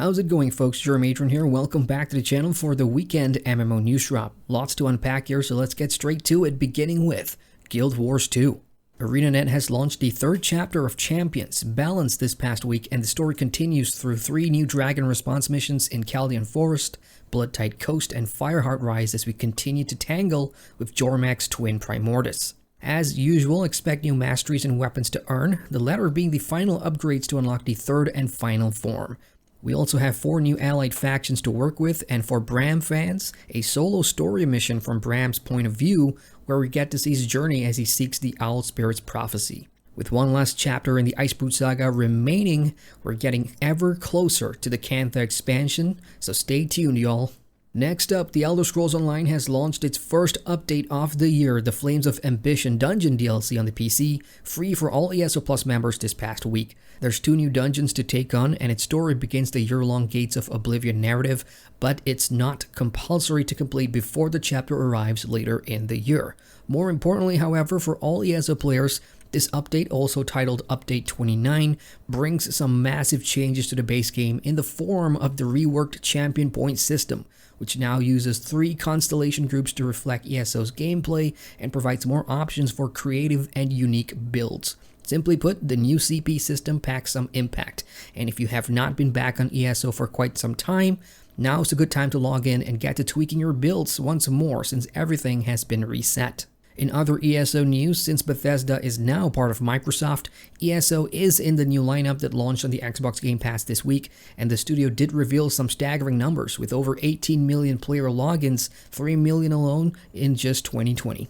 How's it going, folks? Adrian here. Welcome back to the channel for the weekend MMO News Drop. Lots to unpack here, so let's get straight to it, beginning with Guild Wars 2. ArenaNet has launched the third chapter of Champions, balanced this past week, and the story continues through 3 new Dragon response missions in Chaldean Forest, Bloodtide Coast, and Fireheart Rise as we continue to tangle with Jormak's twin Primordus. As usual, expect new masteries and weapons to earn, the latter being the final upgrades to unlock the third and final form. We also have 4 new allied factions to work with, and for Bram fans, a solo story mission from Bram's point of view, where we get to see his journey as he seeks the Owl Spirit's prophecy. With one last chapter in the Icebrood Saga remaining, we're getting ever closer to the Cantha expansion, so stay tuned, y'all. Next up, The Elder Scrolls Online has launched its first update of the year, the Flames of Ambition Dungeon DLC on the PC, free for all ESO Plus members this past week. There's 2 new dungeons to take on, and its story begins the year-long Gates of Oblivion narrative, but it's not compulsory to complete before the chapter arrives later in the year. More importantly, however, for all ESO players, this update, also titled Update 29, brings some massive changes to the base game in the form of the reworked champion point system, which now uses 3 constellation groups to reflect ESO's gameplay and provides more options for creative and unique builds. Simply put, the new CP system packs some impact, and if you have not been back on ESO for quite some time, now's a good time to log in and get to tweaking your builds once more since everything has been reset. In other ESO news, since Bethesda is now part of Microsoft, ESO is in the new lineup that launched on the Xbox Game Pass this week, and the studio did reveal some staggering numbers with over 18 million player logins, 3 million alone in just 2020.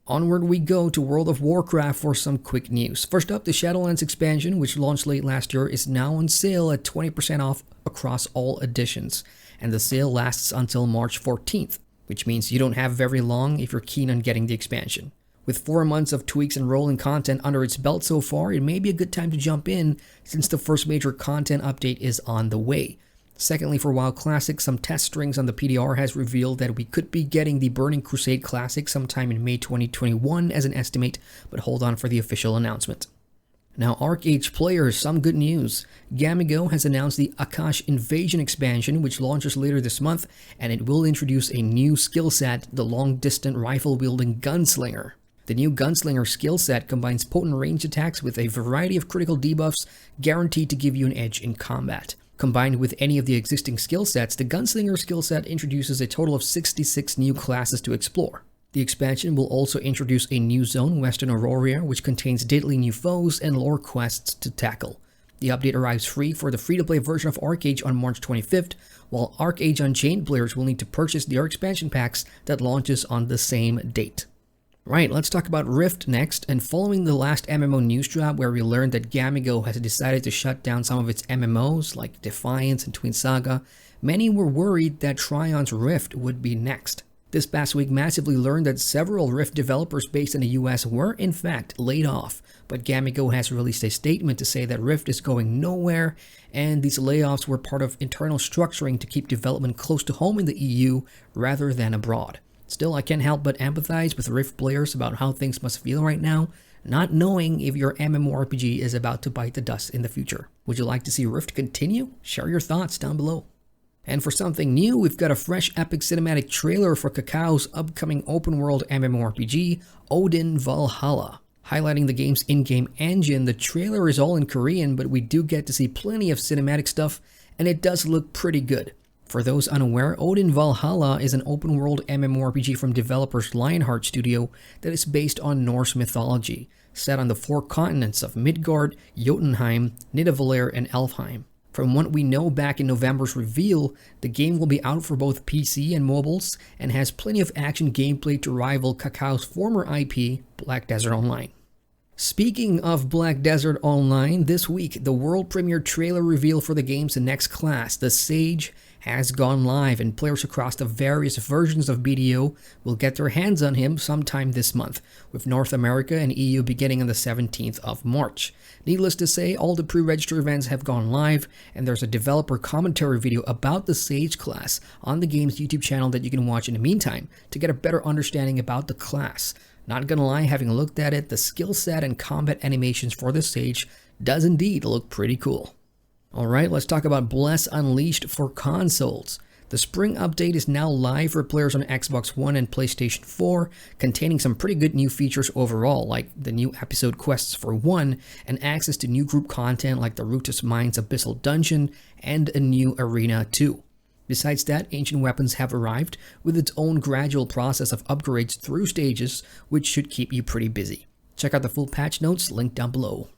Onward we go to World of Warcraft for some quick news. First up, the Shadowlands expansion, which launched late last year, is now on sale at 20% off across all editions, and the sale lasts until March 14th. Which means you don't have very long if you're keen on getting the expansion. With 4 months of tweaks and rolling content under its belt so far, it may be a good time to jump in since the first major content update is on the way. Secondly, for WoW Classic, some test strings on the PDR has revealed that we could be getting the Burning Crusade Classic sometime in May 2021 as an estimate, but hold on for the official announcement. Now, ArcheAge players, some good news. Gamigo has announced the Akash Invasion expansion, which launches later this month, and it will introduce a new skill set, the long-distance rifle-wielding Gunslinger. The new Gunslinger skill set combines potent range attacks with a variety of critical debuffs guaranteed to give you an edge in combat. Combined with any of the existing skill sets, the Gunslinger skill set introduces a total of 66 new classes to explore. The expansion will also introduce a new zone, Western Aurora, which contains deadly new foes and lore quests to tackle. The update arrives free for the free-to-play version of ArcheAge on March 25th, while ArcheAge Unchained players will need to purchase their expansion packs that launches on the same date. Right, let's talk about Rift next, and following the last MMO News Drop where we learned that Gamigo has decided to shut down some of its MMOs like Defiance and Twin Saga, many were worried that Trion's Rift would be next. This past week massively learned that several Rift developers based in the US were in fact laid off, but Gamigo has released a statement to say that Rift is going nowhere, and these layoffs were part of internal structuring to keep development close to home in the EU rather than abroad. Still, I can't help but empathize with Rift players about how things must feel right now, not knowing if your MMORPG is about to bite the dust in the future. Would you like to see Rift continue? Share your thoughts down below. And for something new, we've got a fresh epic cinematic trailer for Kakao's upcoming open-world MMORPG, ODIN Valhalla. Highlighting the game's in-game engine, the trailer is all in Korean, but we do get to see plenty of cinematic stuff, and it does look pretty good. For those unaware, ODIN Valhalla is an open-world MMORPG from developers Lionheart Studio that is based on Norse mythology, set on the 4 continents of Midgard, Jotunheim, Nidavellir, and Elfheim. From what we know back in November's reveal, the game will be out for both PC and mobiles, and has plenty of action gameplay to rival Kakao's former IP, Black Desert Online. Speaking of Black Desert Online, this week, the world premiere trailer reveal for the game's next class, the Sage, has gone live, and players across the various versions of BDO will get their hands on him sometime this month, with North America and EU beginning on the 17th of March. Needless to say, all the pre-register events have gone live, and there's a developer commentary video about the Sage class on the game's YouTube channel that you can watch in the meantime to get a better understanding about the class. Not gonna lie, having looked at it, the skill set and combat animations for the Sage does indeed look pretty cool. Alright, let's talk about Bless Unleashed for consoles. The spring update is now live for players on Xbox One and PlayStation 4, containing some pretty good new features overall, like the new episode quests for 1, and access to new group content like the Rootus Mines Abyssal Dungeon, and a new Arena 2. Besides that, Ancient Weapons have arrived with its own gradual process of upgrades through stages, which should keep you pretty busy. Check out the full patch notes linked down below.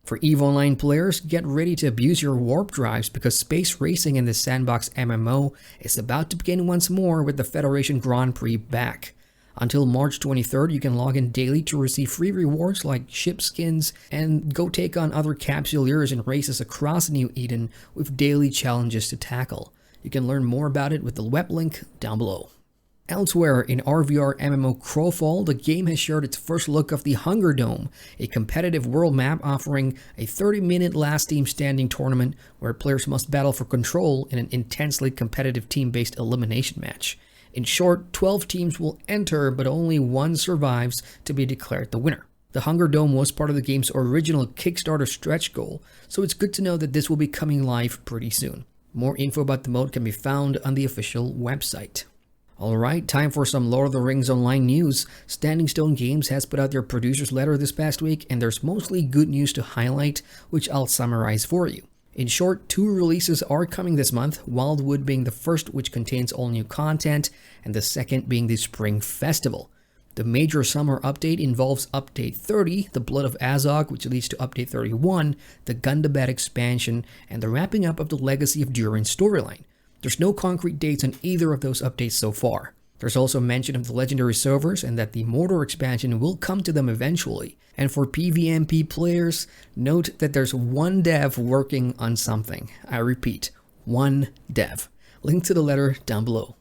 For EVE Online players, get ready to abuse your warp drives because space racing in the sandbox MMO is about to begin once more with the Federation Grand Prix back. Until March 23rd, you can log in daily to receive free rewards like ship skins and go take on other capsuleers and races across New Eden with daily challenges to tackle. You can learn more about it with the web link down below. Elsewhere in RVR MMO Crowfall, the game has shared its first look of the Hungerdome, a competitive world map offering a 30-minute last team standing tournament where players must battle for control in an intensely competitive team-based elimination match. In short, 12 teams will enter, but only one survives to be declared the winner. The Hungerdome was part of the game's original Kickstarter stretch goal, so it's good to know that this will be coming live pretty soon. More info about the mode can be found on the official website. Alright, time for some Lord of the Rings Online news. Standing Stone Games has put out their producer's letter this past week, and there's mostly good news to highlight, which I'll summarize for you. In short, 2 releases are coming this month, Wildwood being the first, which contains all new content, and the second being the Spring Festival. The major summer update involves Update 30, the Blood of Azog, which leads to Update 31, the Gundabad expansion, and the wrapping up of the Legacy of Durin storyline. There's no concrete dates on either of those updates so far. There's also mention of the legendary servers and that the Mordor expansion will come to them eventually. And for PvMP players, note that there's one dev working on something. I repeat, one dev. Link to the letter down below.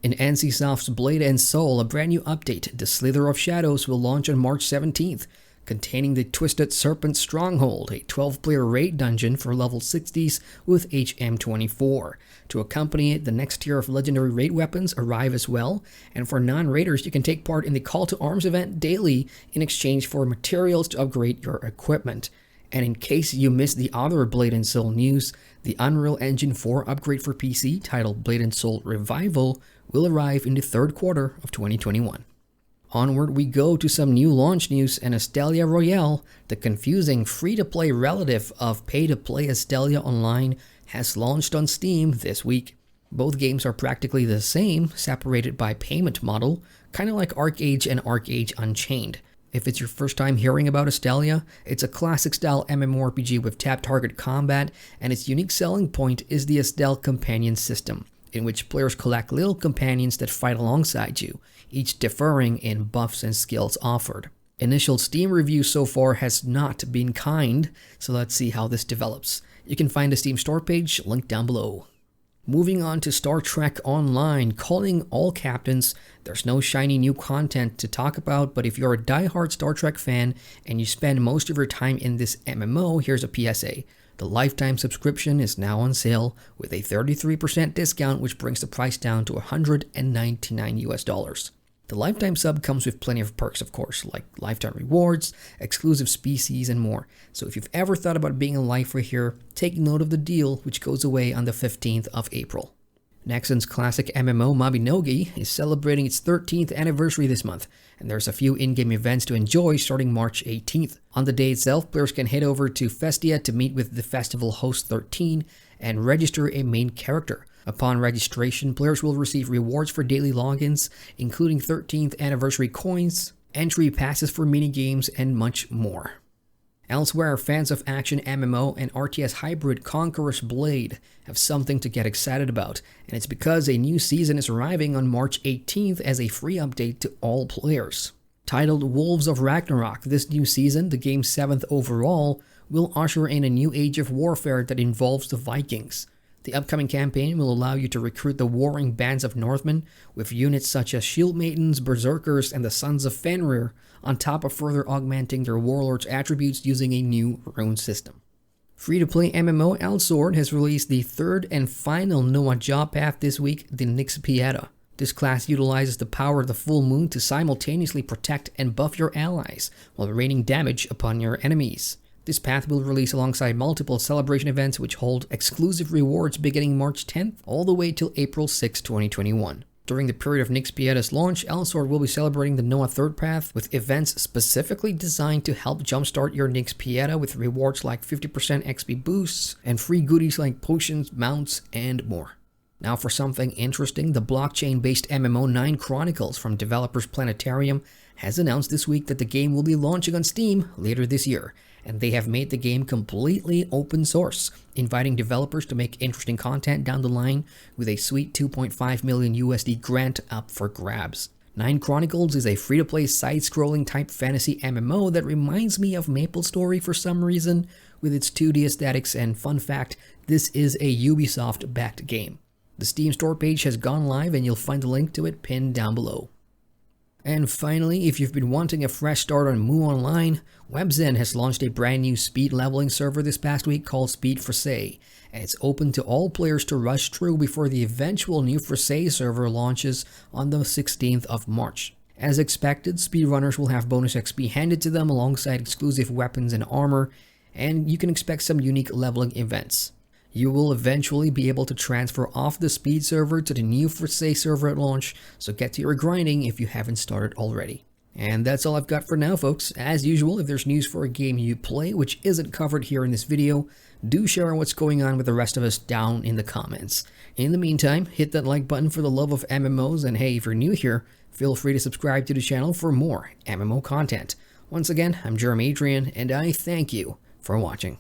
In NCSoft's Blade and Soul, a brand new update, The Slither of Shadows, will launch on March 17th. Containing the Twisted Serpent Stronghold, a 12-player raid dungeon for level 60s with HM24. To accompany it, the next tier of legendary raid weapons arrive as well, and for non-raiders, you can take part in the Call to Arms event daily in exchange for materials to upgrade your equipment. And in case you missed the other Blade and Soul news, the Unreal Engine 4 upgrade for PC titled Blade and Soul Revival will arrive in the third quarter of 2021. Onward we go to some new launch news, and Astellia Royal, the confusing free-to-play relative of pay-to-play Astellia Online, has launched on Steam this week. Both games are practically the same, separated by payment model, kind of like ArcheAge and ArcheAge Unchained. If it's your first time hearing about Astellia, it's a classic-style MMORPG with tap-target combat, and its unique selling point is the Astell Companion system, in which players collect little companions that fight alongside you, each differing in buffs and skills offered. Initial Steam review so far has not been kind, so let's see how this develops. You can find the Steam store page linked down below. Moving on to Star Trek Online, calling all captains. There's no shiny new content to talk about, but if you're a die-hard Star Trek fan and you spend most of your time in this MMO, here's a PSA. The lifetime subscription is now on sale with a 33% discount, which brings the price down to $199 US. The lifetime sub comes with plenty of perks, of course, like lifetime rewards, exclusive species, and more. So if you've ever thought about being a lifer here, take note of the deal, which goes away on the 15th of April. Nexon's classic MMO Mabinogi is celebrating its 13th anniversary this month, and there's a few in-game events to enjoy starting March 18th. On the day itself, players can head over to Festia to meet with the festival host 13 and register a main character. Upon registration, players will receive rewards for daily logins, including 13th anniversary coins, entry passes for minigames, and much more. Elsewhere, fans of action MMO and RTS hybrid Conqueror's Blade have something to get excited about, and it's because a new season is arriving on March 18th as a free update to all players. Titled Wolves of Ragnarok, this new season, the game's 7th overall, will usher in a new age of warfare that involves the Vikings. The upcoming campaign will allow you to recruit the warring bands of Northmen with units such as Shield Maidens, Berserkers, and the Sons of Fenrir, on top of further augmenting their warlords' attributes using a new rune system. Free-to-play MMO Elsword has released the third and final Noah job path this week, the Nyx Pieta. This class utilizes the power of the full moon to simultaneously protect and buff your allies, while raining damage upon your enemies. This path will release alongside multiple celebration events which hold exclusive rewards beginning March 10th all the way till April 6, 2021. During the period of 𝑛ixPieda's launch, Elsword will be celebrating the Noah Third Path with events specifically designed to help jumpstart your 𝑛ixPieda with rewards like 50% XP boosts and free goodies like potions, mounts, and more. Now for something interesting, the blockchain-based MMO 9 Chronicles from developers Planetarium has announced this week that the game will be launching on Steam later this year, and they have made the game completely open source, inviting developers to make interesting content down the line with a sweet 2.5 million USD grant up for grabs. 9 Chronicles is a free-to-play side-scrolling type fantasy MMO that reminds me of MapleStory for some reason, with its 2D aesthetics, and fun fact, this is a Ubisoft-backed game. The Steam store page has gone live and you'll find the link to it pinned down below. And finally, if you've been wanting a fresh start on MMO Online, 𝑑𝒂𝒍𝒍 has launched a brand new speed leveling server this past week called 𝑠peed4𝑠ay, and it's open to all players to rush through before the eventual new �for_say server launches on the 16th of March. As expected, speedrunners will have bonus XP handed to them alongside exclusive weapons and armor, and you can expect some unique leveling events. You will eventually be able to transfer off the speed server to the new �for_say server at launch, so get to your grinding if you haven't started already. And that's all I've got for now, folks. As usual, if there's news for a game you play which isn't covered here in this video, do share what's going on with the rest of us down in the comments. In the meantime, hit that like button for the love of MMOs, and hey, if you're new here, feel free to subscribe to the channel for more MMO content. Once again, I'm Adrian, and I thank you for watching.